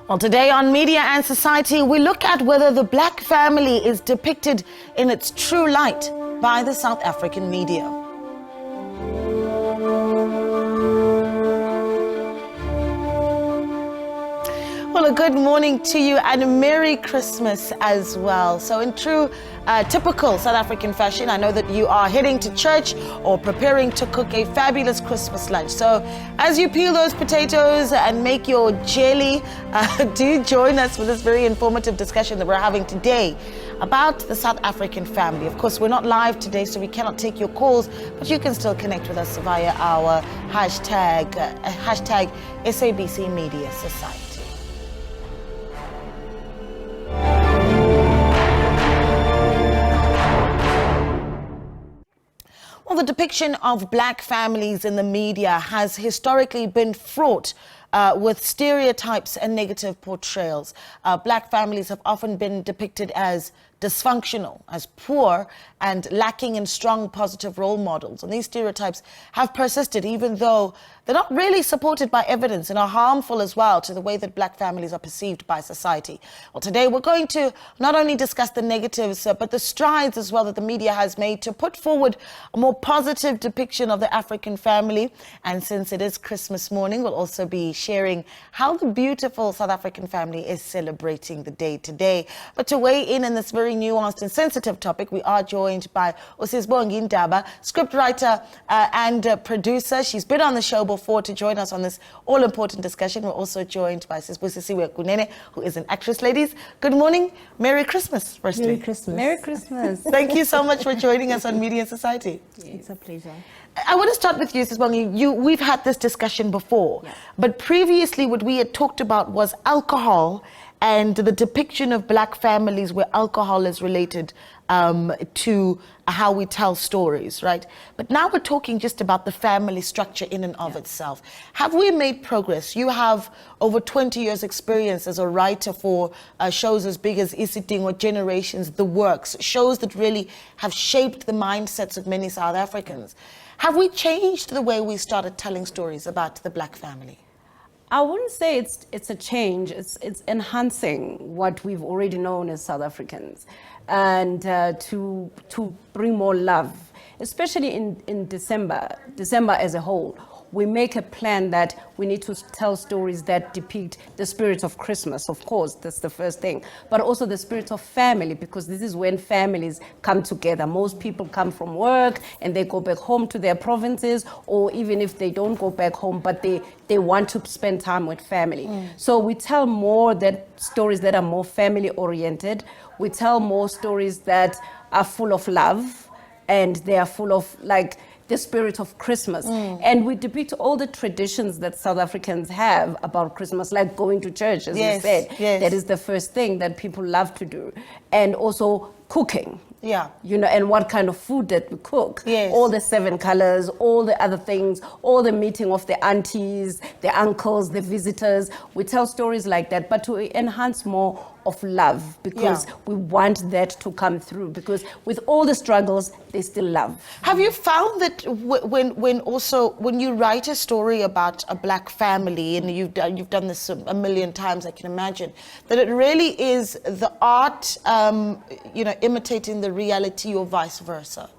Well, today on Media and Society, we look at whether the black family is depicted in its true light by the South African media. Well, a good morning to you and a Merry Christmas as well. So in true typical South African fashion, I know that you are heading to church or preparing to cook a fabulous Christmas lunch. So as you peel those potatoes and make your jelly, do join us for this very informative discussion that we're having today about the South African family. Of course, we're not live today, so we cannot take your calls, but you can still connect with us via our hashtag SABC Media Society. Well, the depiction of black families in the media has historically been fraught with stereotypes and negative portrayals. Black families have often been depicted as dysfunctional, as poor, and lacking in strong positive role models. And these stereotypes have persisted even though they're not really supported by evidence and are harmful as well to the way that black families are perceived by society. Well, today we're going to not only discuss the negatives, but the strides as well that the media has made to put forward a more positive depiction of the African family. And since it is Christmas morning, we'll also be sharing how the beautiful South African family is celebrating the day today. But to weigh in this very nuanced and sensitive topic, we are joined by Usisibongi Ndaba, scriptwriter and producer. She's been on the show before to join us on this all-important discussion. We're also joined by Sisbusisiwe Kunene, who is an actress. Ladies, good morning. Merry Christmas, firstly. Merry Christmas. Merry Christmas. Thank you so much for joining us on Media and Society. It's a pleasure. I want to start with you, Sisbongi. We've had this discussion before, but previously what we had talked about was alcohol and the depiction of black families where alcohol is related to how we tell stories, right? But now we're talking just about the family structure in and of itself. Have we made progress? You have over 20 years experience as a writer for shows as big as Isiting or Generations, The Works, shows that really have shaped the mindsets of many South Africans. Have we changed the way we started telling stories about the black family? I wouldn't say it's a change. It's enhancing what we've already known as South Africans, and to bring more love, especially in December as a whole. We make a plan that we need to tell stories that depict the spirit of Christmas. Of course, that's the first thing, but also the spirit of family, because this is when families come together. Most people come from work and they go back home to their provinces, or even if they don't go back home, but they want to spend time with family. So we tell more stories that are more family oriented. We tell more stories that are full of love, and they are full of the spirit of Christmas. And we depict all the traditions that South Africans have about Christmas, like going to church, as you said. Yes. That is the first thing that people love to do. And also cooking. Yeah. And what kind of food that we cook. Yes. All the 7 colors, all the other things, all the meeting of the aunties, the uncles, the visitors. We tell stories like that, but to enhance more of love, because we want that to come through, because with all the struggles, they still love. Have you found that when you write a story about a black family, and you've done this a million times, I can imagine, that it really is the art, imitating the reality or vice versa?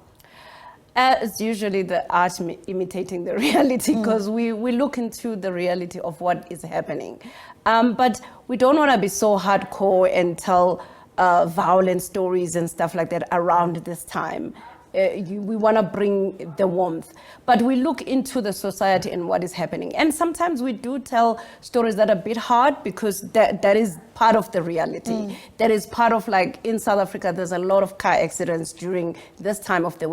It's usually the art imitating the reality, because we look into the reality of what is happening. But we don't want to be so hardcore and tell violent stories and stuff like that around this time. We want to bring the warmth, but we look into the society and what is happening. And sometimes we do tell stories that are a bit hard, because that is part of the reality. That is part of, in South Africa, there's a lot of car accidents during this time of the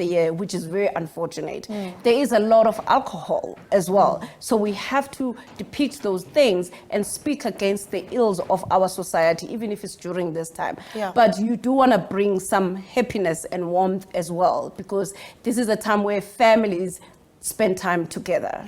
year, which is very unfortunate. There is a lot of alcohol as well. So we have to depict those things and speak against the ills of our society, even if it's during this time. But you do want to bring some happiness and warmth as well, because this is a time where families spend time together.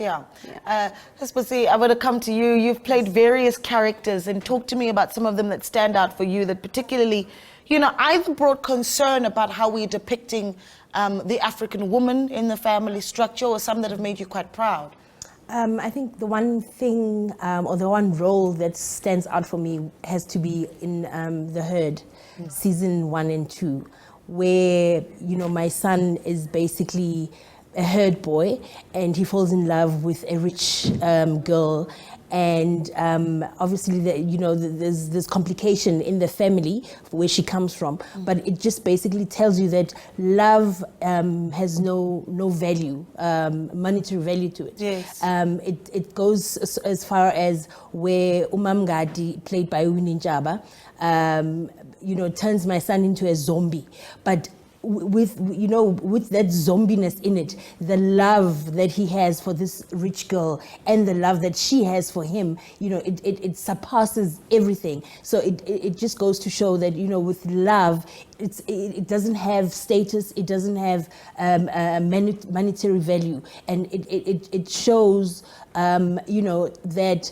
Sisbusi, I want to come to you. You've played various characters, and talk to me about some of them that stand out for you, that particularly, either brought concern about how we're depicting the African woman in the family structure, or some that have made you quite proud. I think the one thing or the one role that stands out for me has to be in The Herd, season 1 and 2, where, you know, my son is basically a herd boy and he falls in love with a rich girl. And obviously, there's this complication in the family where she comes from. But it just basically tells you that love has no value, monetary value to it. Yes. It goes as far as where Umam Gadi, played by Winnie Njaba, turns my son into a zombie. But with that zombiness in it, the love that he has for this rich girl and the love that she has for him, it surpasses everything. So it just goes to show that, with love, it doesn't have status, it doesn't have monetary value, and it shows that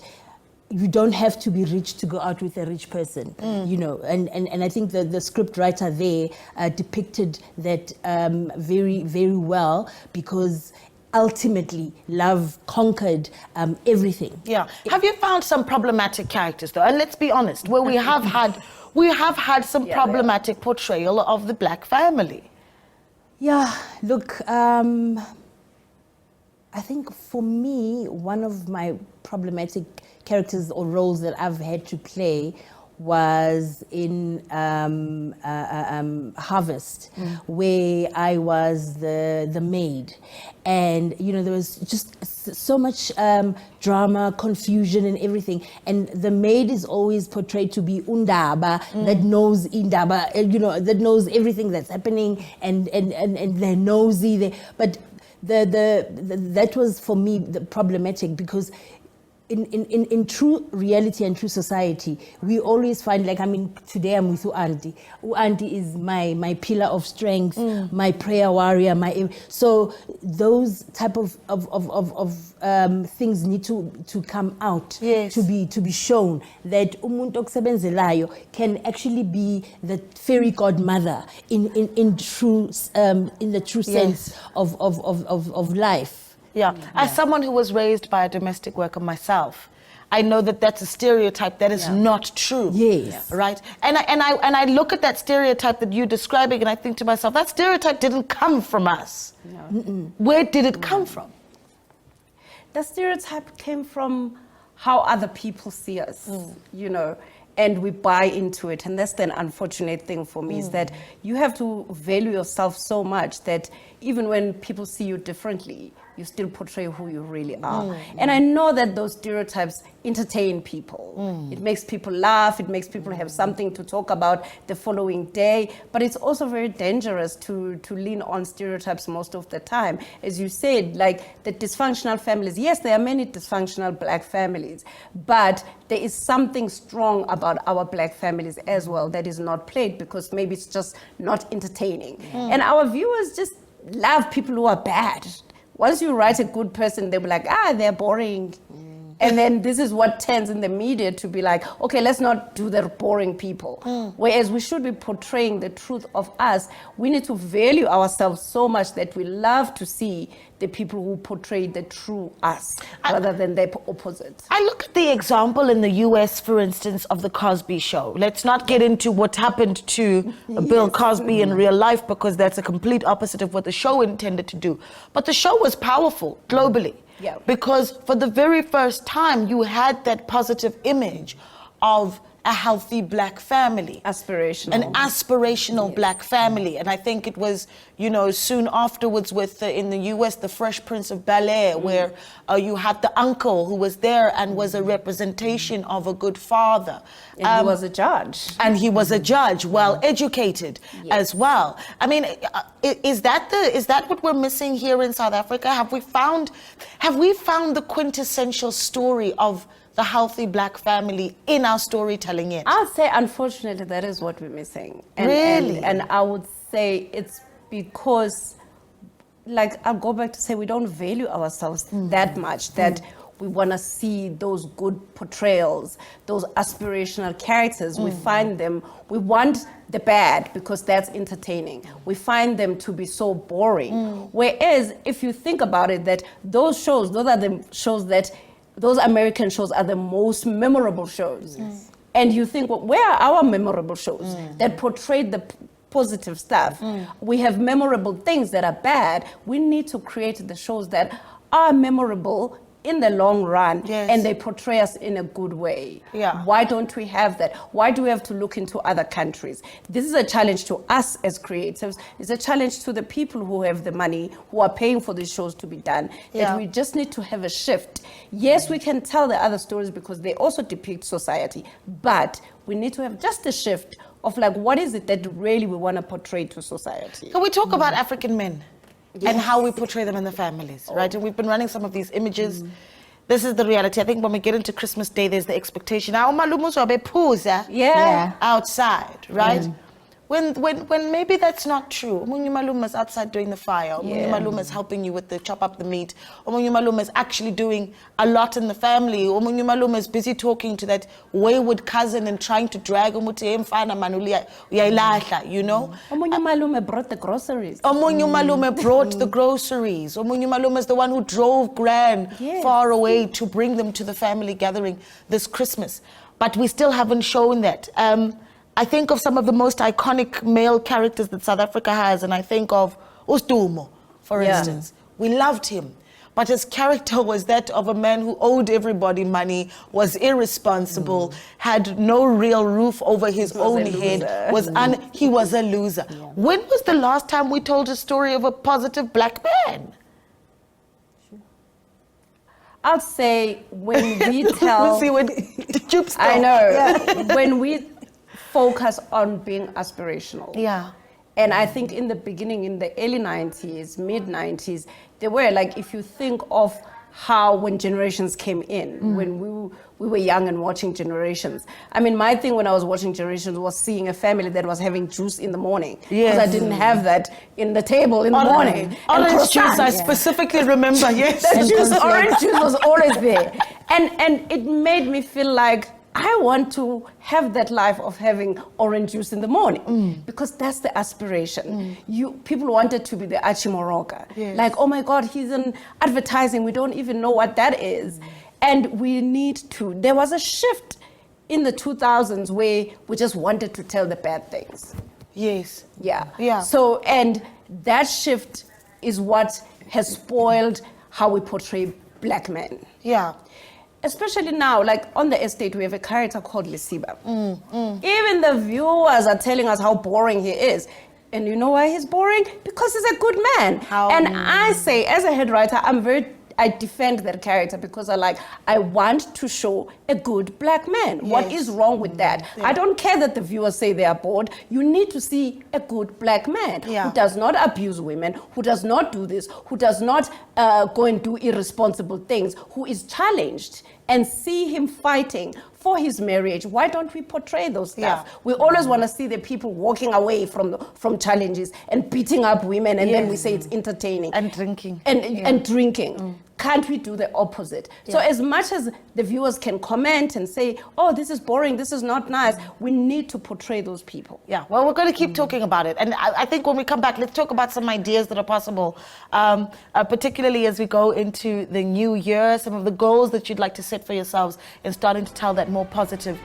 you don't have to be rich to go out with a rich person, and I think the script writer there depicted that very, very well, because ultimately love conquered everything. Yeah. Have you found some problematic characters though? And let's be honest, where we have had some problematic portrayal of the black family. Yeah, look, I think for me, one of my problematic characters or roles that I've had to play was in Harvest, where I was the maid. And, there was just so much drama, confusion and everything. And the maid is always portrayed to be undaba, that knows indaba, that knows everything that's happening, and they're nosy. But that was for me the problematic, because in true reality and true society, we always find, today I'm with Auntie. Auntie is my pillar of strength, my prayer warrior, so those type of things need to come out, yes, to be shown that umuntu okusebenzelayo can actually be the fairy godmother in the true sense of life. Yeah. As someone who was raised by a domestic worker myself, I know that that's a stereotype that is not true. Yes. Right? And I look at that stereotype that you're describing and I think to myself, that stereotype didn't come from us. No. Where did it come from? The stereotype came from how other people see us, and we buy into it. And that's the unfortunate thing for me, is that you have to value yourself so much that even when people see you differently, you still portray who you really are. And I know that those stereotypes entertain people. It makes people laugh, it makes people have something to talk about the following day, but it's also very dangerous to lean on stereotypes most of the time. As you said, like the dysfunctional families, yes, there are many dysfunctional black families, but there is something strong about our black families as well that is not played, because maybe it's just not entertaining. And our viewers just love people who are bad. Once you write a good person, they'll be like, they're boring. And then this is what tends in the media to be like, okay, let's not do the boring people. Whereas we should be portraying the truth of us. We need to value ourselves so much that we love to see the people who portray the true us rather than the opposite. I look at the example in the US, for instance, of the Cosby Show. Let's not get into what happened to Bill Cosby in real life, because that's a complete opposite of what the show intended to do. But the show was powerful globally. Yeah. Because for the very first time, you had that positive image of a healthy black family. Aspirational. An aspirational black family. And I think it was, soon afterwards with, in the US, the Fresh Prince of Bel-Air, where you had the uncle who was there and was a representation of a good father. And he was a judge. And he was a judge, well educated as well. I mean, is that what we're missing here in South Africa? Have we found the quintessential story of the healthy black family in our storytelling yet? I'd say, unfortunately, that is what we're missing. Really? And I would say it's because, I'll go back to say, we don't value ourselves that much, that we want to see those good portrayals, those aspirational characters. We find them, we want the bad because that's entertaining. We find them to be so boring. Whereas if you think about it, that those shows, those are the shows that, those American shows are the most memorable shows. And you think, well, where are our memorable shows that portray the positive stuff? We have memorable things that are bad. We need to create the shows that are memorable in the long run, and they portray us in a good way. Why don't we have that? Why do we have to look into other countries? This is a challenge to us as creatives. It's a challenge to the people who have the money, who are paying for these shows to be done. That we just need to have a shift. Yes, we can tell the other stories because they also depict society, but we need to have just a shift of like, what is it that really we want to portray to society? Can we talk about African men? And how we portray them in the families, right? And we've been running some of these images. This is the reality. I think when we get into Christmas Day, there's the expectation. Outside, right? When maybe that's not true. Maluma is outside doing the fire. Maluma is helping you with the chop up the meat. Maluma is actually doing a lot in the family. Maluma is busy talking to that wayward cousin and trying to drag him to him. You know. Maluma brought the groceries. Maluma brought the groceries. Maluma is the one who drove Gran far away to bring them to the family gathering this Christmas. But we still haven't shown that. I think of some of the most iconic male characters that South Africa has, and I think of Ustumo, for instance. We loved him, but his character was that of a man who owed everybody money, was irresponsible, had no real roof over his own head, he was a loser. When was the last time we told a story of a positive black man? I'd say when we tell... I know. When we focus on being aspirational. And I think in the beginning, in the early 90s, mid 90s, they were like, if you think of how when Generations came in, when we were young and watching Generations. I mean, my thing when I was watching Generations was seeing a family that was having juice in the morning. Because I didn't have that in the table in the morning. Orange juice, I specifically remember, Orange juice was always there. And it made me feel like, I want to have that life of having orange juice in the morning because that's the aspiration. People wanted to be the Achimoroga. Like, oh my God, he's in advertising. We don't even know what that is. And we need to. There was a shift in the 2000s where we just wanted to tell the bad things. So, and that shift is what has spoiled how we portray black men. Especially now, like on the estate, we have a character called Lesiba. Even the viewers are telling us how boring he is. And you know why he's boring? Because he's a good man. I say, as a head writer, I defend that character because I want to show a good black man. What is wrong with that? I don't care that the viewers say they are bored. You need to see a good black man who does not abuse women, who does not do this, who does not go and do irresponsible things, who is challenged, and see him fighting for his marriage. Why don't we portray those stuff? We always want to see the people walking away from challenges and beating up women, and then we say it's entertaining. And drinking. And drinking. Can't we do the opposite? So as much as the viewers can comment and say, oh, this is boring, this is not nice, we need to portray those people. Well, we're going to keep talking about it. And I think when we come back, let's talk about some ideas that are possible, particularly as we go into the new year, some of the goals that you'd like to set for yourselves in starting to tell that more positive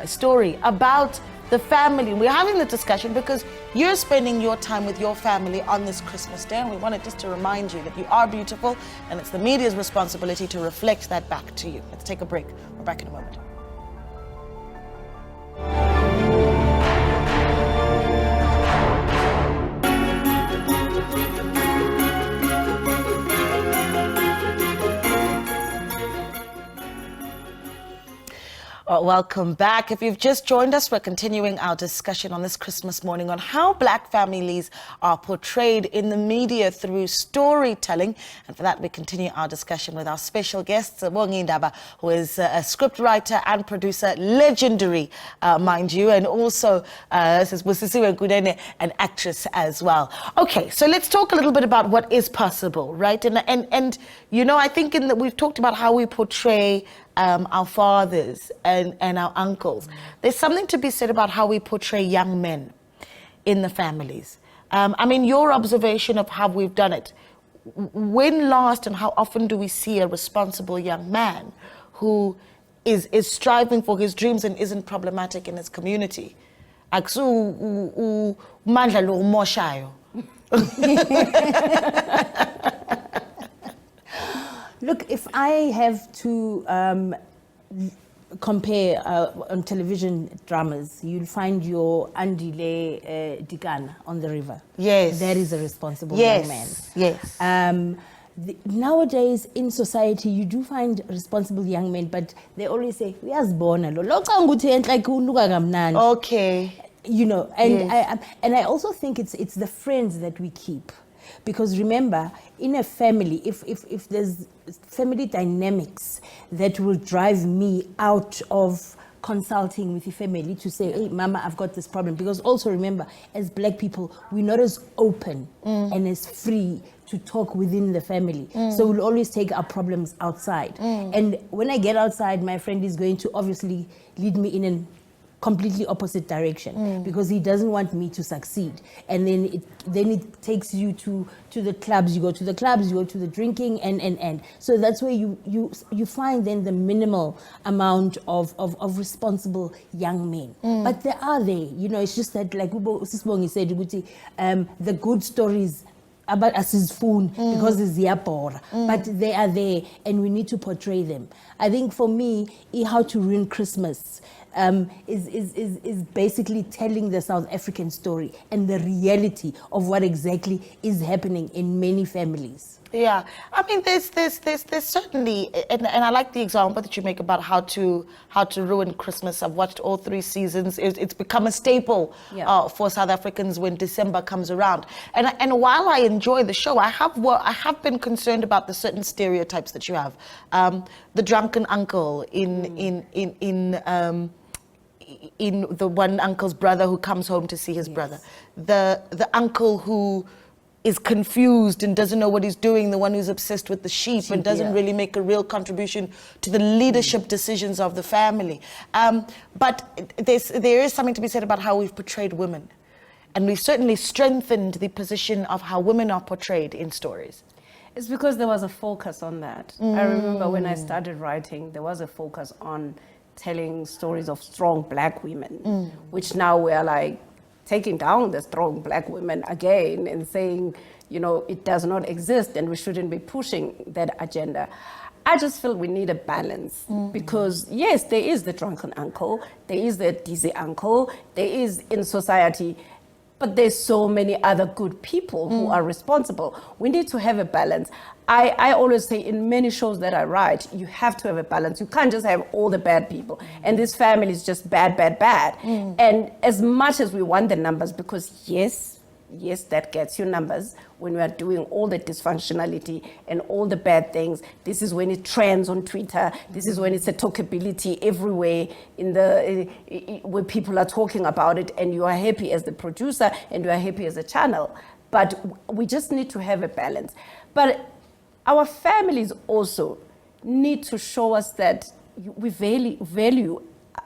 story about the family. We're having the discussion because you're spending your time with your family on this Christmas Day, and we wanted just to remind you that you are beautiful, and it's the media's responsibility to reflect that back to you. Let's take a break. We're back in a moment. Welcome back. If you've just joined us, we're continuing our discussion on this Christmas morning on how black families are portrayed in the media through storytelling. And for that, we continue our discussion with our special guest, Bongi Ndaba, who is a scriptwriter and producer, legendary, mind you, and also an actress as well. Okay, so let's talk a little bit about what is possible, right? And you know, I think we've talked about how we portray our fathers and our uncles. There's something to be said about how we portray young men in the families. I mean, your observation of how we've done it. When last and how often do we see a responsible young man who is striving for his dreams and isn't problematic in his community? Look, if I have to compare on television dramas, you'll find your Andile Dikana on the river. Yes. That is a responsible young man. Yes. Nowadays in society, you do find responsible young men, but they always say, Okay. You know, and Yes. I also think it's the friends that we keep. Because remember, in a family, if there's family dynamics that will drive me out of consulting with the family to say, hey, Mama, I've got this problem. Because also remember, as black people, we're not as open and as free to talk within the family. So we'll always take our problems outside. And when I get outside, my friend is going to obviously lead me in an completely opposite direction because he doesn't want me to succeed. And then it takes you to the clubs. You go to the clubs, you go to the drinking, and so that's where you find then the minimal amount of responsible young men. But there are you know, it's just that, like Sisbongi said, the good stories about us is phone because it's yapora, but they are there and we need to portray them. I think for me, How to Ruin Christmas is basically telling the South African story and the reality of what exactly is happening in many families. Yeah, I mean, there's certainly, and I like the example that you make about how to ruin Christmas. I've watched all 3 seasons. It's become a staple for South Africans when December comes around. And while I enjoy the show, I have been concerned about the certain stereotypes that you have. The drunken uncle in the one uncle's brother who comes home to see his brother. The uncle who is confused and doesn't know what he's doing, the one who's obsessed with the sheep and doesn't really make a real contribution to the leadership decisions of the family. But there is something to be said about how we've portrayed women. And we've certainly strengthened the position of how women are portrayed in stories. It's because there was a focus on that. I remember when I started writing, there was a focus on telling stories of strong black women, which now we're like taking down the strong black women again and saying, you know, it does not exist and we shouldn't be pushing that agenda. I just feel we need a balance because yes, there is the drunken uncle, there is the dizzy uncle, there is in society, but there's so many other good people who are responsible. We need to have a balance. I always say in many shows that I write, you have to have a balance. You can't just have all the bad people. And this family is just bad, bad, bad. And as much as we want the numbers, because yes, that gets you numbers when we are doing all the dysfunctionality and all the bad things. This is when it trends on Twitter. This is when it's a talkability everywhere where people are talking about it and you are happy as the producer and you are happy as a channel. But we just need to have a balance. But our families also need to show us that we value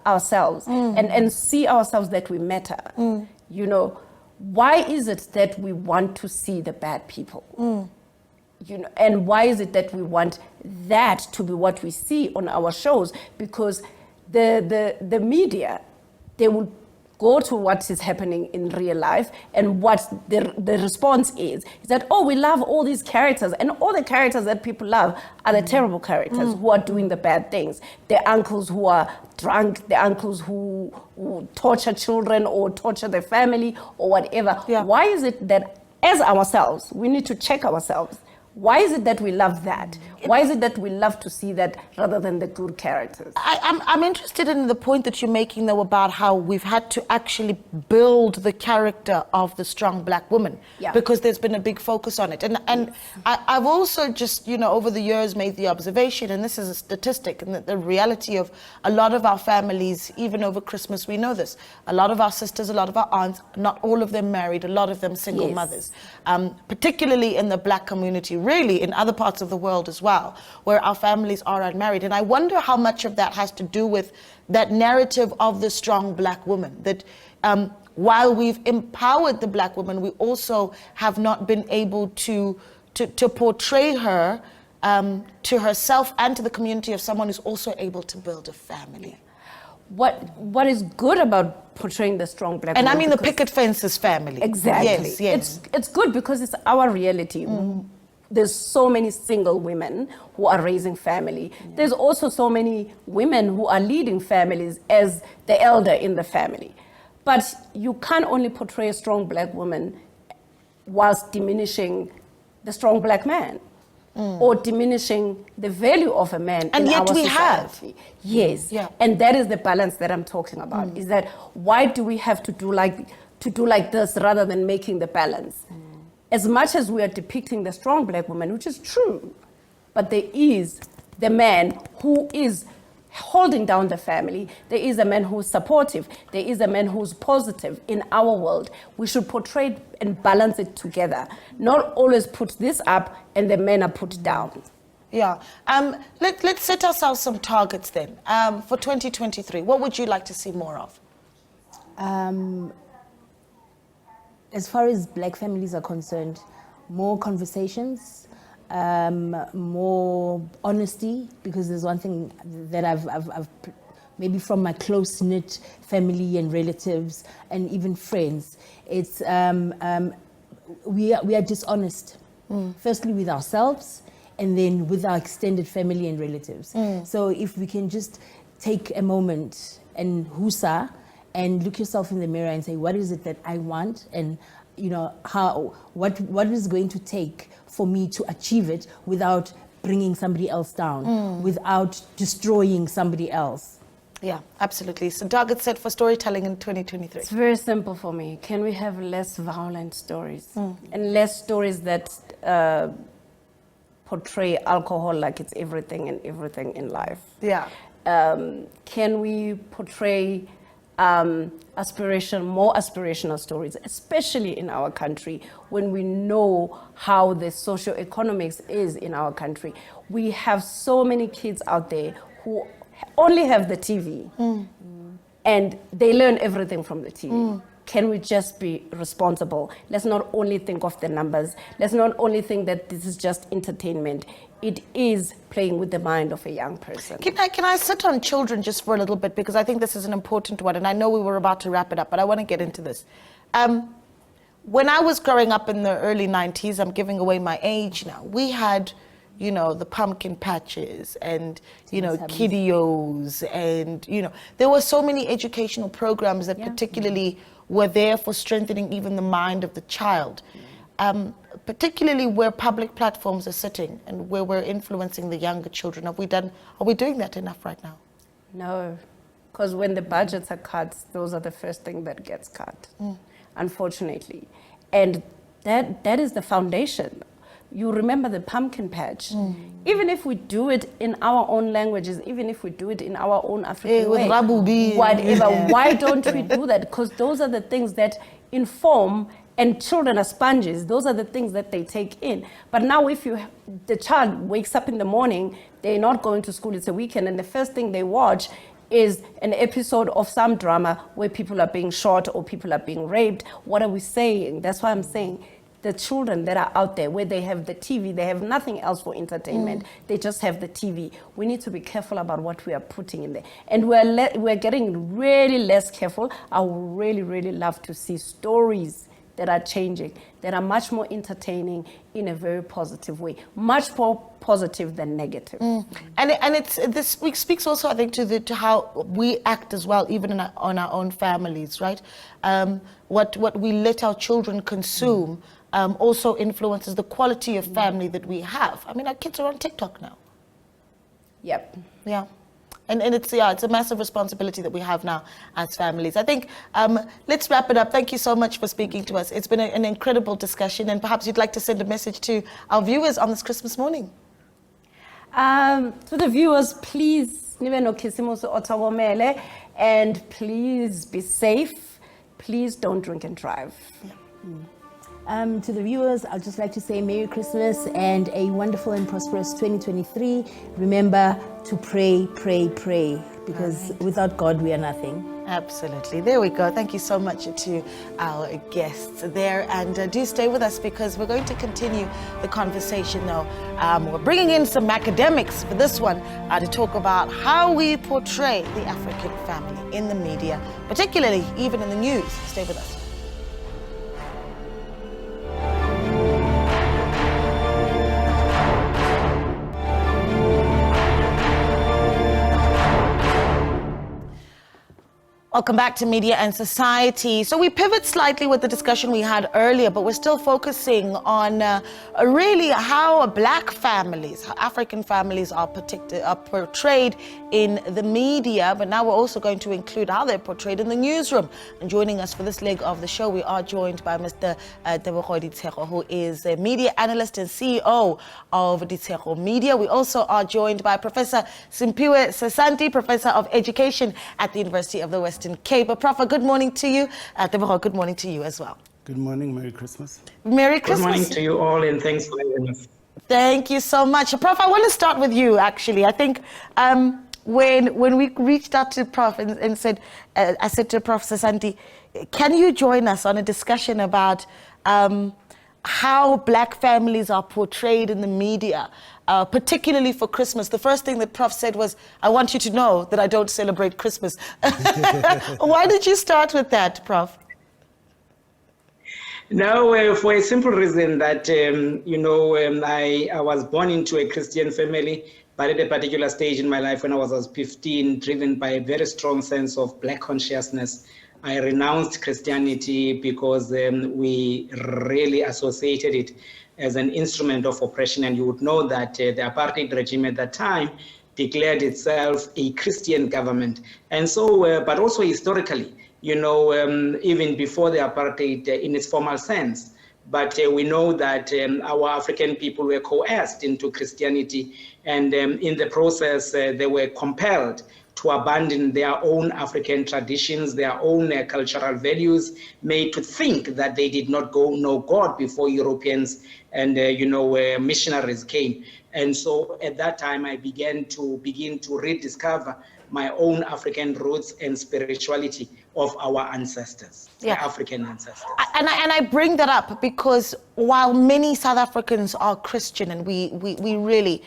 ourselves and see ourselves that we matter. You know, why is it that we want to see the bad people? You know, and why is it that we want that to be what we see on our shows? Because the media, they will go to what is happening in real life, and what the response is that, oh, we love all these characters, and all the characters that people love are the terrible characters who are doing the bad things. The uncles who are drunk, the uncles who torture children or torture their family or whatever. Why is it that as ourselves, we need to check ourselves? Why is it that we love that? Why is it that we love to see that rather than the good characters? I'm interested in the point that you're making, though, about how we've had to actually build the character of the strong black woman, because there's been a big focus on it. And I've also just, over the years made the observation, and this is a statistic, and the reality of a lot of our families, even over Christmas, we know this. A lot of our sisters, a lot of our aunts, not all of them married, a lot of them single mothers, particularly in the black community, really in other parts of the world as well, where our families are unmarried. And I wonder how much of that has to do with that narrative of the strong black woman, that while we've empowered the black woman, we also have not been able to portray her to herself and to the community of someone who's also able to build a family. What is good about portraying the strong black woman? And I mean the picket fences family. Exactly. Yes. It's good because it's our reality. There's so many single women who are raising family. There's also so many women who are leading families as the elder in the family. But you can't only portray a strong black woman whilst diminishing the strong black man. Or diminishing the value of a man and in yet our we society. Yes, and that is the balance that I'm talking about. Is that why do we have to do like this rather than making the balance? As much as we are depicting the strong black woman, which is true, but there is the man who is holding down the family. There is a man who's supportive. There is a man who's positive in our world. We should portray and balance it together. Not always put this up and the men are put down. Yeah. Let's set ourselves some targets then. For 2023, what would you like to see more of? As far as black families are concerned, more conversations, more honesty, because there's one thing that I've maybe from my close-knit family and relatives and even friends, it's we are dishonest. Firstly with ourselves and then with our extended family and relatives. So if we can just take a moment and husa and look yourself in the mirror and say, what is it that I want, and what is going to take for me to achieve it without bringing somebody else down, without destroying somebody else. Yeah, absolutely. So target set for storytelling in 2023. It's very simple for me. Can we have less violent stories and less stories that portray alcohol like it's everything and everything in life? Yeah. Can we portray more aspirational stories, especially in our country, when we know how the socioeconomics is in our country. We have so many kids out there who only have the TV and they learn everything from the TV. Can we just be responsible? Let's not only think of the numbers. Let's not only think that this is just entertainment. It is playing with the mind of a young person. Can I sit on children just for a little bit, because I think this is an important one, and I know we were about to wrap it up, but I want to get into this. When I was growing up in the early 90s, I'm giving away my age now, we had, the pumpkin patches and, kiddios, and, there were so many educational programs that particularly were there for strengthening even the mind of the child. Particularly where public platforms are sitting and where we're influencing the younger children. Are we doing that enough right now? No, because when the budgets are cut, those are the first thing that gets cut, unfortunately. And that is the foundation. You remember the pumpkin patch. Even if we do it in our own languages, even if we do it in our own African way, whatever, why don't we do that? Because those are the things that inform. And children are sponges. Those are the things that they take in. But now if the child wakes up in the morning, they're not going to school, it's a weekend, and the first thing they watch is an episode of some drama where people are being shot or people are being raped. What are we saying? That's why I'm saying the children that are out there, where they have the TV, they have nothing else for entertainment, they just have the TV. We need to be careful about what we are putting in there. And we're getting really less careful. I would really, really love to see stories that are changing, that are much more entertaining in a very positive way, much more positive than negative. And this speaks also, I think, to how we act as well, even on our own families, right? What we let our children consume also influences the quality of family that we have. I mean, our kids are on TikTok now. Yep. Yeah. And it's a massive responsibility that we have now as families. I think let's wrap it up. Thank you so much for speaking to us. It's been an incredible discussion, and perhaps you'd like to send a message to our viewers on this Christmas morning. To the viewers, please, and please be safe. Please don't drink and drive. To the viewers, I'd just like to say Merry Christmas and a wonderful and prosperous 2023. Remember to pray, pray, pray, because without God, we are nothing. Absolutely. There we go. Thank you so much to our guests there. And do stay with us, because we're going to continue the conversation now. We're bringing in some academics for this one to talk about how we portray the African family in the media, particularly even in the news. Stay with us. Welcome back to Media and Society. So we pivot slightly with the discussion we had earlier, but we're still focusing on really how Black families, how African families are portrayed in the media, but now we're also going to include how they're portrayed in the newsroom. And joining us for this leg of the show, we are joined by Mr. Tebogo Ditshego, who is a media analyst and CEO of Ditshego Media. We also are joined by Professor Simphiwe Sesanti, Professor of Education at the University of the Western Cape. Prof, good morning to you. Tebogo, good morning to you as well. Good morning, Merry Christmas. Merry Christmas. Good morning to you all, and thanks for having us. Thank you so much. Prof, I want to start with you, actually. I think when we reached out to Prof and said, I said to Prof Sesanti, can you join us on a discussion about how Black families are portrayed in the media, particularly for Christmas? The first thing that Prof said was, I want you to know that I don't celebrate Christmas. Why did you start with that, Prof? No, for a simple reason that, I was born into a Christian family, but at a particular stage in my life when I was 15, driven by a very strong sense of Black consciousness, I renounced Christianity because we really associated it as an instrument of oppression. And you would know that the apartheid regime at that time declared itself a Christian government. And so, but also historically, even before the apartheid in its formal sense, but we know that our African people were coerced into Christianity, and in the process, they were compelled to abandon their own African traditions, their own cultural values, made to think that they did not know God before Europeans and missionaries came. And so at that time, I began to rediscover my own African roots and spirituality of our ancestors, African ancestors. And I bring that up because while many South Africans are Christian, and we really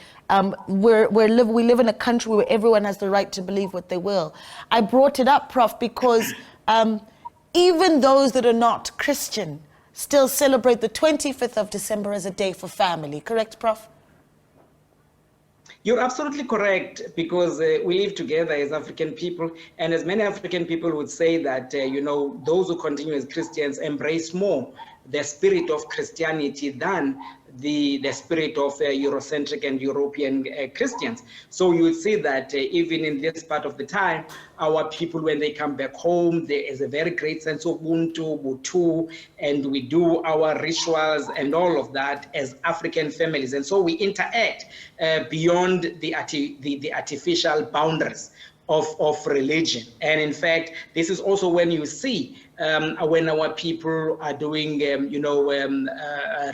we live in a country where everyone has the right to believe what they will. I brought it up, Prof, because even those that are not Christian still celebrate the 25th of December as a day for family. Correct, Prof? You're absolutely correct, because we live together as African people, and as many African people would say that, those who continue as Christians embrace more the spirit of Christianity than the spirit of Eurocentric and European Christians. So you would see that even in this part of the time, our people, when they come back home, there is a very great sense of Ubuntu, Butu, and we do our rituals and all of that as African families. And so we interact beyond the artificial boundaries of religion. And in fact, this is also when you see when our people are doing,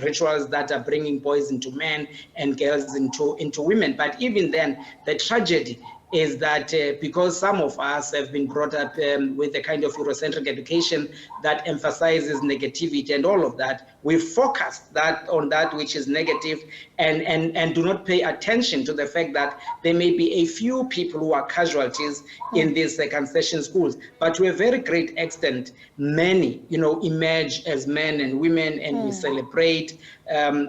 rituals that are bringing boys into men and girls into women. But even then, the tragedy is that because some of us have been brought up with a kind of Eurocentric education that emphasizes negativity and all of that, we focus on that which is negative and do not pay attention to the fact that there may be a few people who are casualties in these concession schools. But to a very great extent, many, emerge as men and women, and we celebrate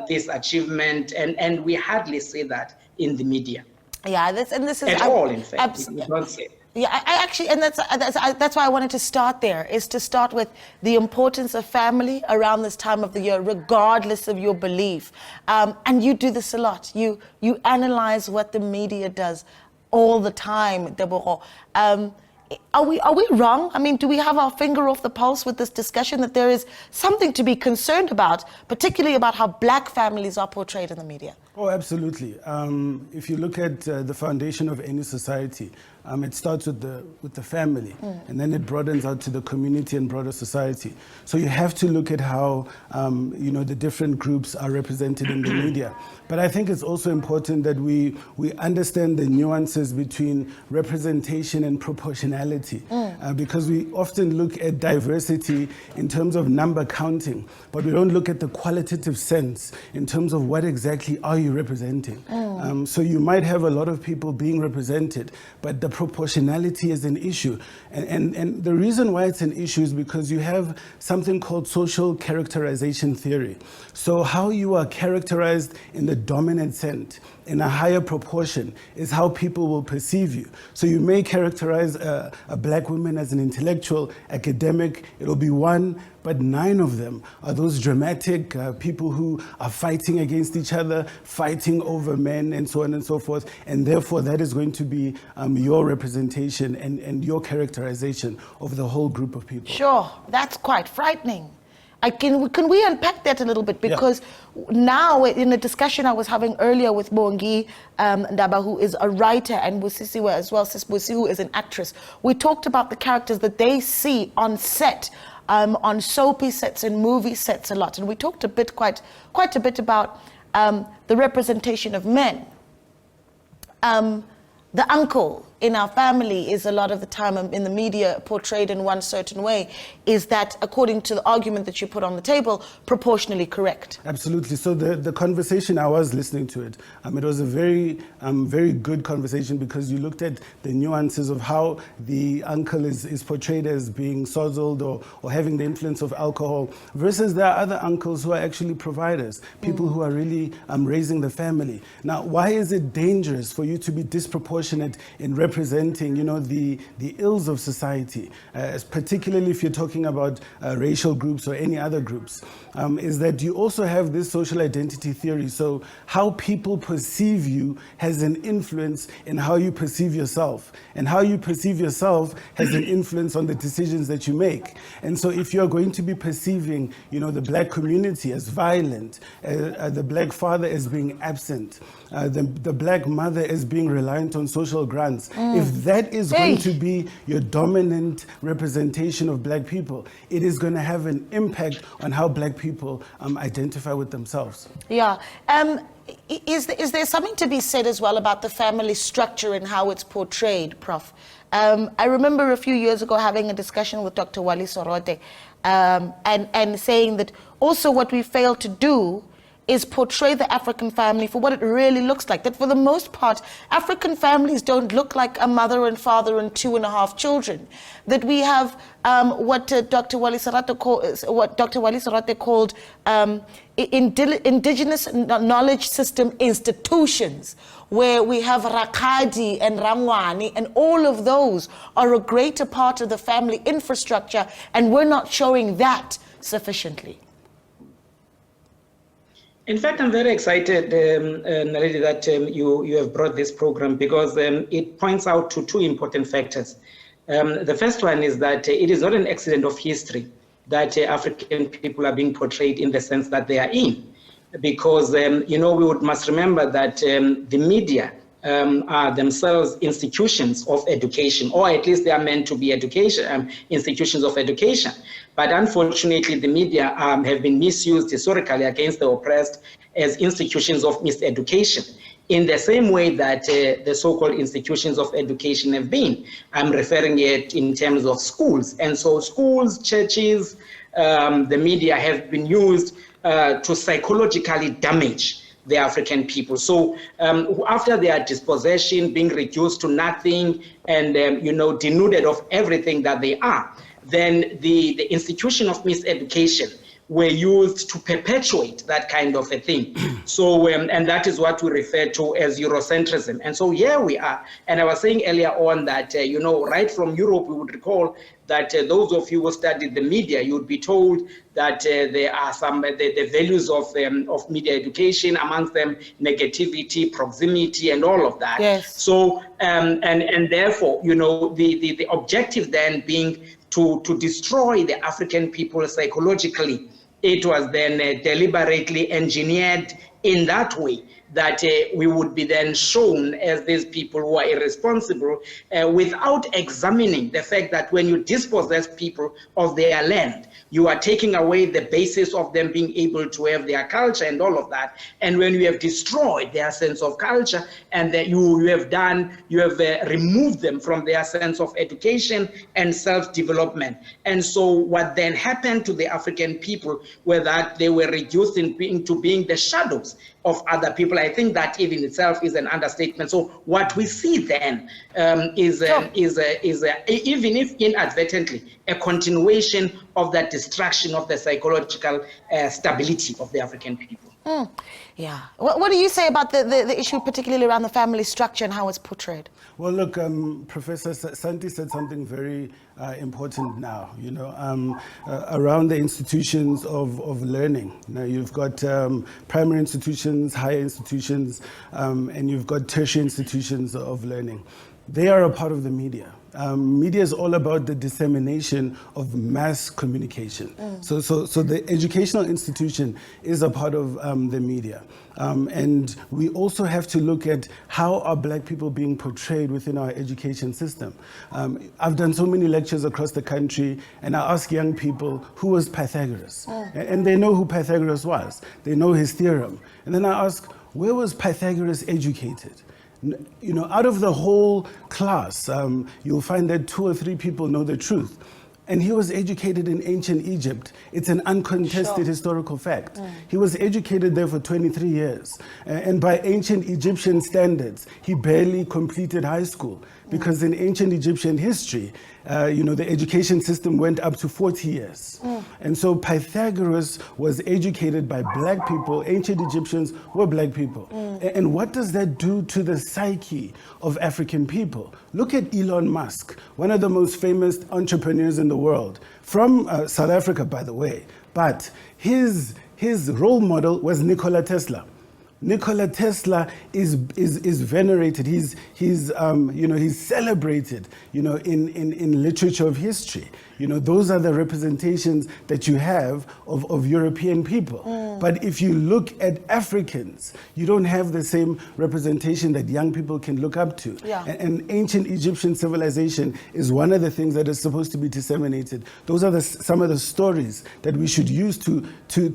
this achievement, and we hardly see that in the media. Yeah, this is at all, in fact. You don't say. Yeah, I actually, and that's why I wanted to start there, is to start with the importance of family around this time of the year, regardless of your belief. And you do this a lot. You analyze what the media does all the time, Deborah. Are we wrong? I mean, do we have our finger off the pulse with this discussion that there is something to be concerned about, particularly about how black families are portrayed in the media? Oh, absolutely. If you look at the foundation of any society, it starts with the family, and then it broadens out to the community and broader society. So you have to look at how the different groups are represented in the media. But I think it's also important that we understand the nuances between representation and proportionality, because we often look at diversity in terms of number counting, but we don't look at the qualitative sense in terms of what exactly are you representing. So you might have a lot of people being represented, but the proportionality is an issue. And the reason why it's an issue is because you have something called social characterization theory. So how you are characterized in the dominant sense, in a higher proportion, is how people will perceive you. So you may characterize a black woman as an intellectual, academic, it'll be one, but 9 of them are those dramatic people who are fighting against each other, fighting over men, and so on and so forth. And therefore, that is going to be your representation and your characterization of the whole group of people. Sure, that's quite frightening. Can we unpack that a little bit? Because now, in the discussion I was having earlier with Bongi Ndaba, who is a writer, and Busisiwe as well, Sis Busi, who is an actress, we talked about the characters that they see on set, on soapy sets and movie sets a lot. And we talked quite a bit about the representation of men. The uncle in our family is a lot of the time in the media portrayed in one certain way. Is that, according to the argument that you put on the table, proportionally correct? Absolutely. So the conversation, I was listening to it. It was a very, very good conversation, because you looked at the nuances of how the uncle is portrayed as being sozzled or having the influence of alcohol, versus there are other uncles who are actually providers, people who are really raising the family. Now, why is it dangerous for you to be disproportionate in representing, the ills of society, particularly if you're talking about racial groups or any other groups, is that you also have this social identity theory. So how people perceive you has an influence in how you perceive yourself, and how you perceive yourself has an influence on the decisions that you make. And so if you're going to be perceiving, the black community as violent, the black father as being absent, the black mother as being reliant on social grants, if that is going to be your dominant representation of black people, it is going to have an impact on how black people identify with themselves. Yeah. Is there something to be said as well about the family structure and how it's portrayed, Prof? I remember a few years ago having a discussion with Dr. Wali Sorote and saying that also what we fail to do is portray the African family for what it really looks like. That for the most part, African families don't look like a mother and father and 2.5 children. That we have what Dr. Wali Sorote called indigenous knowledge system institutions, where we have Rakadi and Rangwani, and all of those are a greater part of the family infrastructure, and we're not showing that sufficiently. In fact, I'm very excited, Naledi, that you have brought this program, because it points out to 2 important factors. The first one is that it is not an accident of history that African people are being portrayed in the sense that they are in, because we must remember that the media are themselves institutions of education, or at least they are meant to be institutions of education. But unfortunately, the media have been misused historically against the oppressed as institutions of miseducation, in the same way that the so-called institutions of education have been. I'm referring it in terms of schools. And so schools, churches, the media have been used to psychologically damage the African people. So after their dispossession, being reduced to nothing, and denuded of everything that they are, then the institution of miseducation were used to perpetuate that kind of a thing. So, and that is what we refer to as Eurocentrism. And so here we are. And I was saying earlier on that, right from Europe, we would recall that those of you who studied the media, you would be told that there are some the values of media education, amongst them negativity, proximity, and all of that. Yes. So, and therefore, the objective then being to destroy the African people psychologically. It was then deliberately engineered in that way that we would be then shown as these people who are irresponsible without examining the fact that when you dispossess people of their land, you are taking away the basis of them being able to have their culture and all of that. And when you have destroyed their sense of culture and that you have removed them from their sense of education and self-development. And so what then happened to the African people were that they were reduced into being the shadows of other people. I think that even itself is an understatement. So what we see then is even if inadvertently, a continuation of that destruction of the psychological stability of the African people. Yeah. What do you say about the issue, particularly around the family structure and how it's portrayed? Well, look, Professor Santi said something very important now, around the institutions of learning. Now, you've got primary institutions, higher institutions, and you've got tertiary institutions of learning. They are a part of the media. Media is all about the dissemination of mass communication. So the educational institution is a part of the media. And we also have to look at how are Black people being portrayed within our education system. I've done so many lectures across the country, and I ask young people, who was Pythagoras? And they know who Pythagoras was. They know his theorem. And then I ask, where was Pythagoras educated? Out of the whole class, you'll find that 2 or 3 people know the truth. And he was educated in ancient Egypt. It's an uncontested historical fact. He was educated there for 23 years. And by ancient Egyptian standards, he barely completed high school. Because in ancient Egyptian history, the education system went up to 40 years. And so Pythagoras was educated by Black people. Ancient Egyptians were Black people. And what does that do to the psyche of African people? Look at Elon Musk, one of the most famous entrepreneurs in the world, from South Africa, by the way. But his role model was Nikola Tesla. Nikola Tesla is venerated. He's celebrated. In literature of history. Those are the representations that you have of European people. But if you look at Africans, you don't have the same representation that young people can look up to. Yeah. And ancient Egyptian civilization is one of the things that is supposed to be disseminated. Those are some of the stories that we should use to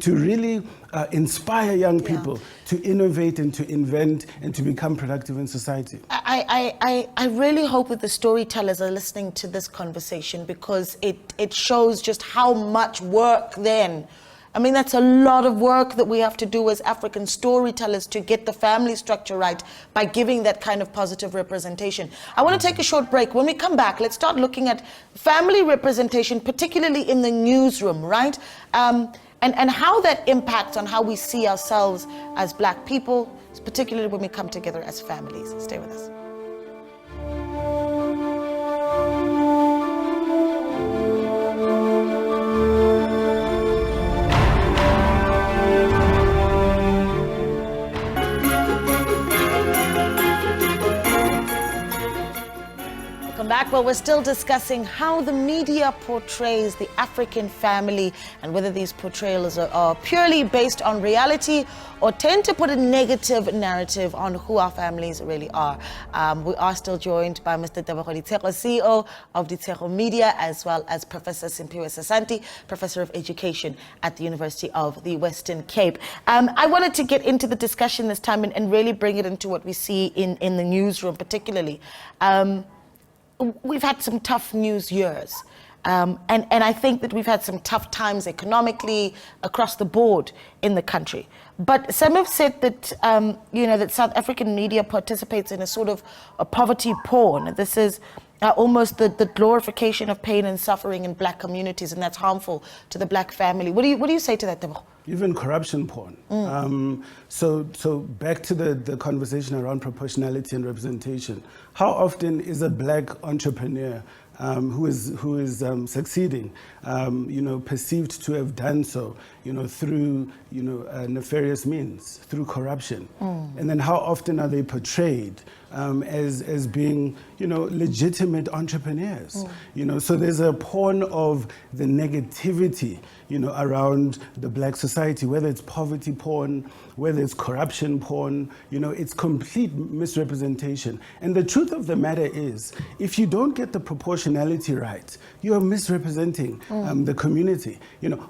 really inspire young people to innovate and to invent and to become productive in society. I really hope that the storytellers are listening to this conversation, because it shows just how much work then. I mean, that's a lot of work that we have to do as African storytellers to get the family structure right by giving that kind of positive representation. I want to take a short break. When we come back, let's start looking at family representation, particularly in the newsroom, right? And how that impacts on how we see ourselves as Black people, particularly when we come together as families. Stay with us. Back. Well, we're still discussing how the media portrays the African family and whether these portrayals are purely based on reality or tend to put a negative narrative on who our families really are. We are still joined by Mr. Tebogo Ditshego, CEO of Ditshego Media, as well as Professor Simphiwe Sasanti, Professor of Education at the University of the Western Cape. I wanted to get into the discussion this time and really bring it into what we see in the newsroom particularly. We've had some tough news years. And I think that we've had some tough times economically across the board in the country. But some have said that, that South African media participates in a sort of a poverty porn. This is almost the glorification of pain and suffering in black communities, and that's harmful to the black family. What do you say to that, Debo? Even corruption porn. So back to the conversation around proportionality and representation. How often is a black entrepreneur who is succeeding, perceived to have done so, through, nefarious means, through corruption? And then how often are they portrayed as being, legitimate entrepreneurs? So there's a porn of the negativity, around the black society, whether it's poverty porn, whether it's corruption porn, it's complete misrepresentation. And the truth of the matter is, if you don't get the proportionality right, you are misrepresenting the community.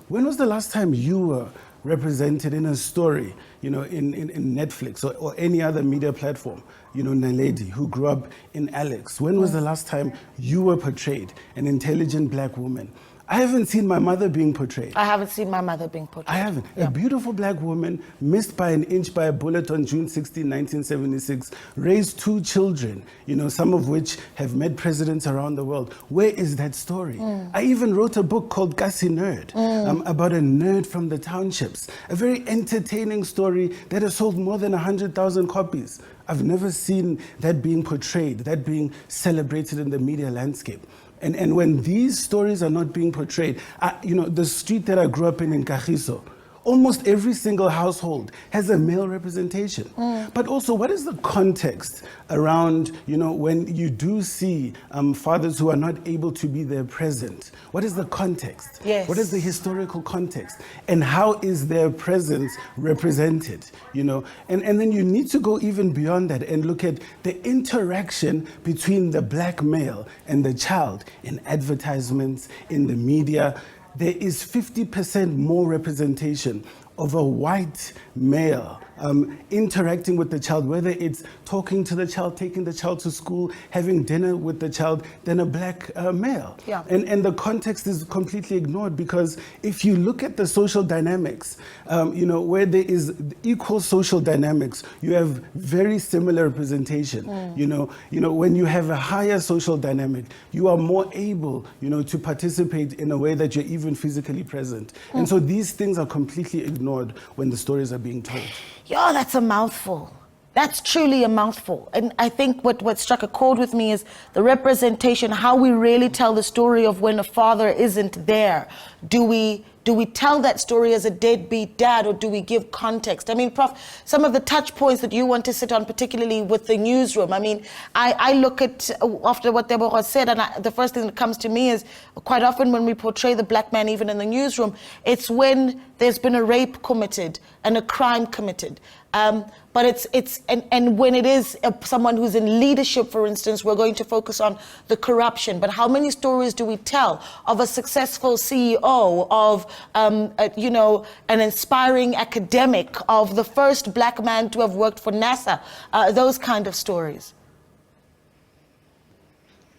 When was the last time you were represented in a story, in Netflix or any other media platform? Naledi, who grew up in Alex. When was the last time you were portrayed, an intelligent black woman? I haven't seen my mother being portrayed. I haven't seen my mother being portrayed. I haven't. Yeah. A beautiful black woman, missed by an inch by a bullet on June 16, 1976, raised 2 children, some of which have met presidents around the world. Where is that story? I even wrote a book called Kasi Nerd, about a nerd from the townships. A very entertaining story that has sold more than 100,000 copies. I've never seen that being portrayed, that being celebrated in the media landscape. And when these stories are not being portrayed, the street that I grew up in Kagiso, almost every single household has a male representation. But also, what is the context around, when you do see fathers who are not able to be there present? What is the context? Yes. What is the historical context? And how is their presence represented? And then you need to go even beyond that and look at the interaction between the black male and the child in advertisements, in the media. There is 50% more representation of a white male interacting with the child, whether it's talking to the child, taking the child to school, having dinner with the child, than a black male. Yeah. And the context is completely ignored, because if you look at the social dynamics, where there is equal social dynamics, you have very similar representation. When you have a higher social dynamic, you are more able, to participate in a way that you're even physically present. And so these things are completely ignored when the stories are being told. Yeah, that's a mouthful. That's truly a mouthful. And I think what struck a chord with me is the representation, how we really tell the story of when a father isn't there. Do we tell that story as a deadbeat dad, or do we give context? I mean, Prof, some of the touch points that you want to sit on, particularly with the newsroom. I mean, I look at, after what Deborah said, and the first thing that comes to me is quite often when we portray the black man, even in the newsroom, it's when there's been a rape committed and a crime committed. But and when it is someone who's in leadership, for instance, we're going to focus on the corruption. But how many stories do we tell of a successful CEO, of an inspiring academic, of the first black man to have worked for NASA? Those kind of stories.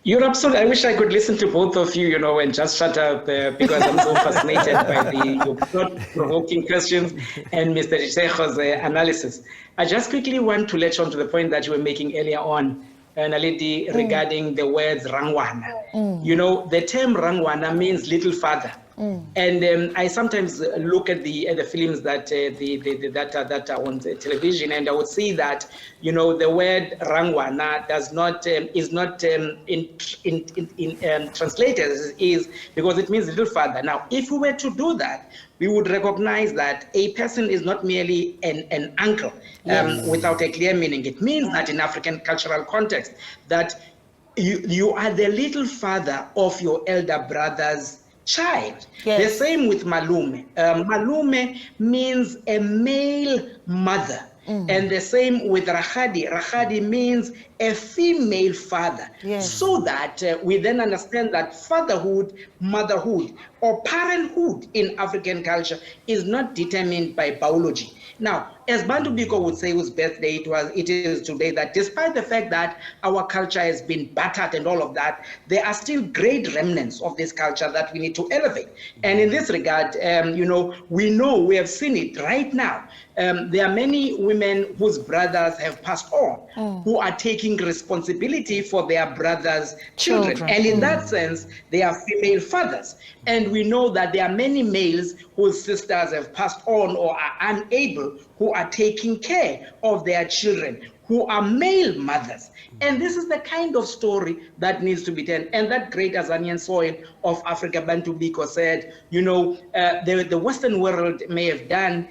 You're absolutely. I wish I could listen to both of you, and just shut up because I'm so fascinated by your thought-provoking questions and Mr. Risejo's analysis. I just quickly want to latch on to the point that you were making earlier on, Naledi, regarding the words rangwana. The term rangwana means little father. And I sometimes look at the films that that are on television, and I would see that the word rangwana is not translated as is, because it means little father. Now, if we were to do that, we would recognize that a person is not merely an uncle without a clear meaning. It means that in African cultural context, that you are the little father of your elder brother's child. Yes. The same with malume. Malume means a male mother. And the same with Rahadi. Rahadi means a female father. Yes. So that we then understand that fatherhood, motherhood, or parenthood in African culture is not determined by biology. Now, as Bantu Biko would say, whose birthday it is today, that despite the fact that our culture has been battered and all of that, there are still great remnants of this culture that we need to elevate. And in this regard, we have seen it right now. There are many women whose brothers have passed on, who are taking responsibility for their brothers' children. And in that sense, they are female fathers. And we know that there are many males whose sisters have passed on or are unable, who are taking care of their children, who are male mothers. And this is the kind of story that needs to be told. And that great Azanian soil of Africa, Bantu Biko, said, the Western world may have done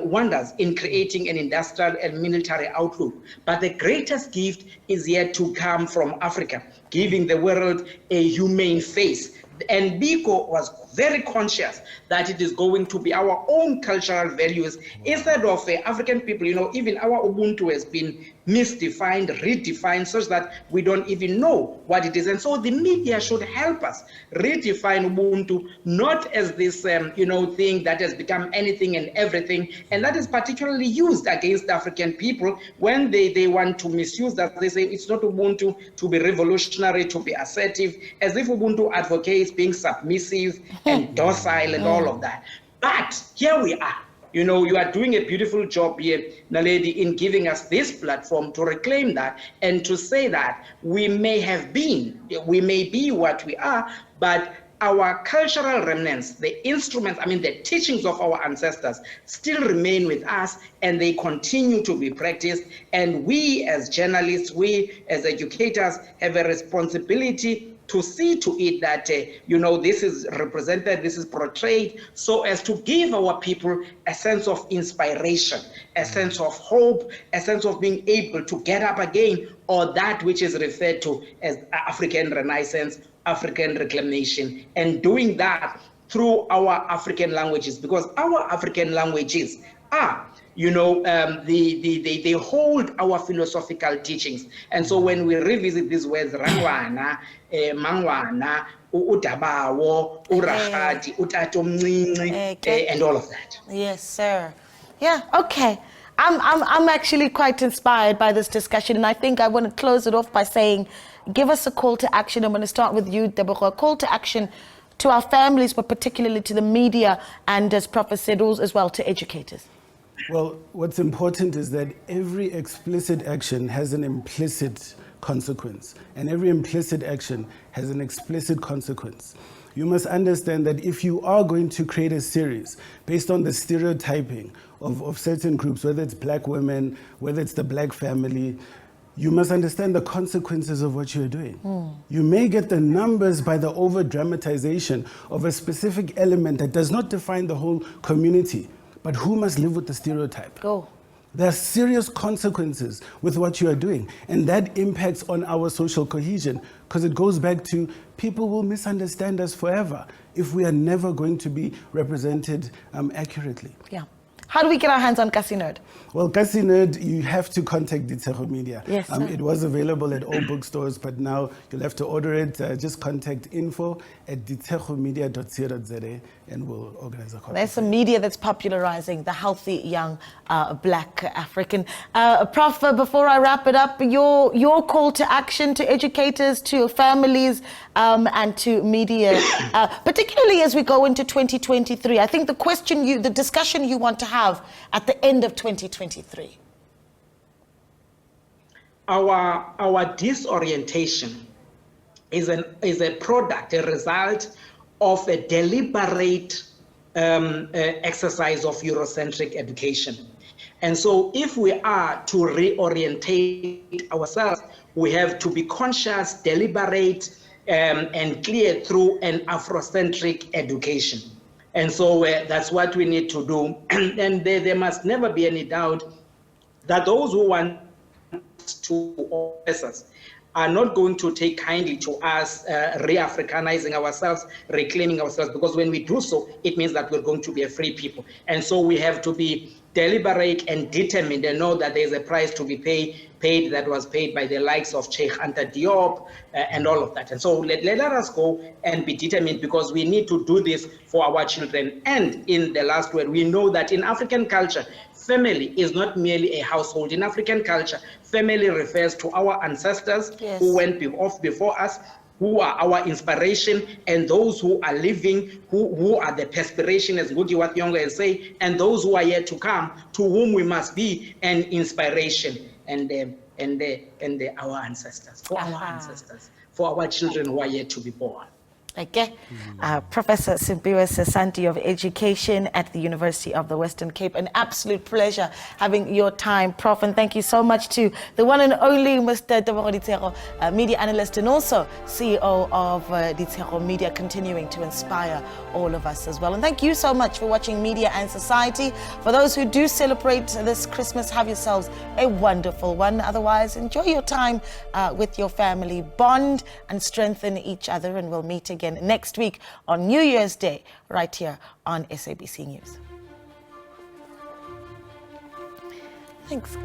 wonders in creating an industrial and military outlook, but the greatest gift is yet to come from Africa, giving the world a humane face. And Biko was very conscious that it is going to be our own cultural values instead of African people. Even our Ubuntu has been misdefined, redefined, such that we don't even know what it is. And so the media should help us redefine Ubuntu, not as this, thing that has become anything and everything, and that is particularly used against African people when they want to misuse that. They say it's not Ubuntu to be revolutionary, to be assertive, as if Ubuntu advocates being submissive and docile and all of that. But here we are. You are doing a beautiful job here, Naledi, in giving us this platform to reclaim that and to say that we may be what we are, but our cultural remnants, the instruments, the teachings of our ancestors still remain with us, and they continue to be practiced. And we as journalists, we as educators have a responsibility to see to it that, this is represented, this is portrayed, so as to give our people a sense of inspiration, a sense of hope, a sense of being able to get up again, or that which is referred to as African Renaissance, African reclamation, and doing that through our African languages, because our African languages are they hold our philosophical teachings. And so when we revisit these words, Rangwana, Mangwana, Utabawo, Urahati, Utatomnci, and all of that. Yes, sir. Yeah, okay. I'm actually quite inspired by this discussion, and I think I want to close it off by saying, give us a call to action. I'm going to start with you, Deborah. A call to action to our families, but particularly to the media, and as Prophet said, as well to educators. Well, what's important is that every explicit action has an implicit consequence, and every implicit action has an explicit consequence. You must understand that if you are going to create a series based on the stereotyping of certain groups, whether it's black women, whether it's the black family, you must understand the consequences of what you're doing. You may get the numbers by the over-dramatization of a specific element that does not define the whole community. But who must live with the stereotype? Go. There are serious consequences with what you are doing, and that impacts on our social cohesion, because it goes back to people will misunderstand us forever if we are never going to be represented accurately. Yeah. How do we get our hands on Kasi Nerd? Well, Kasi Nerd, you have to contact Ditego Media. Yes, it was available at all bookstores, but now you'll have to order it. Just contact info@ditegomedia.co.za and we'll organize a copy. There's a media that's popularizing the healthy young black African. Prof, before I wrap it up, your call to action to educators, to families, and to media, particularly as we go into 2023. I think the discussion you want to have at the end of 2023. Our disorientation is a product, a result of a deliberate exercise of Eurocentric education. And so if we are to reorientate ourselves, we have to be conscious, deliberate, and clear through an Afrocentric education. And so that's what we need to do. And there must never be any doubt that those who want to oppress us are not going to take kindly to us re-Africanizing ourselves, reclaiming ourselves, because when we do so, it means that we're going to be a free people. And so we have to be deliberate and determined and know that there's a price to be paid that was paid by the likes of Sheikh Anta Diop and all of that. And so let us go and be determined, because we need to do this for our children. And in the last word, we know that in African culture, family is not merely a household. In African culture, family refers to our ancestors who went off before us, who are our inspiration, and those who are living, who are the perspiration, as Ngugi wa Thiong'o is saying, and those who are yet to come, to whom we must be an inspiration, and our ancestors, for our ancestors, for our children who are yet to be born. Okay. Professor Simpiwe Sesanti of Education at the University of the Western Cape. An absolute pleasure having your time, Prof. And thank you so much to the one and only Mr. Tebogo Ditshego, media analyst and also CEO of Ditshego Media, continuing to inspire all of us as well. And thank you so much for watching Media and Society. For those who do celebrate this Christmas, have yourselves a wonderful one. Otherwise, enjoy your time with your family, bond and strengthen each other, and we'll meet again next week on New Year's Day, right here on SABC News. Thanks.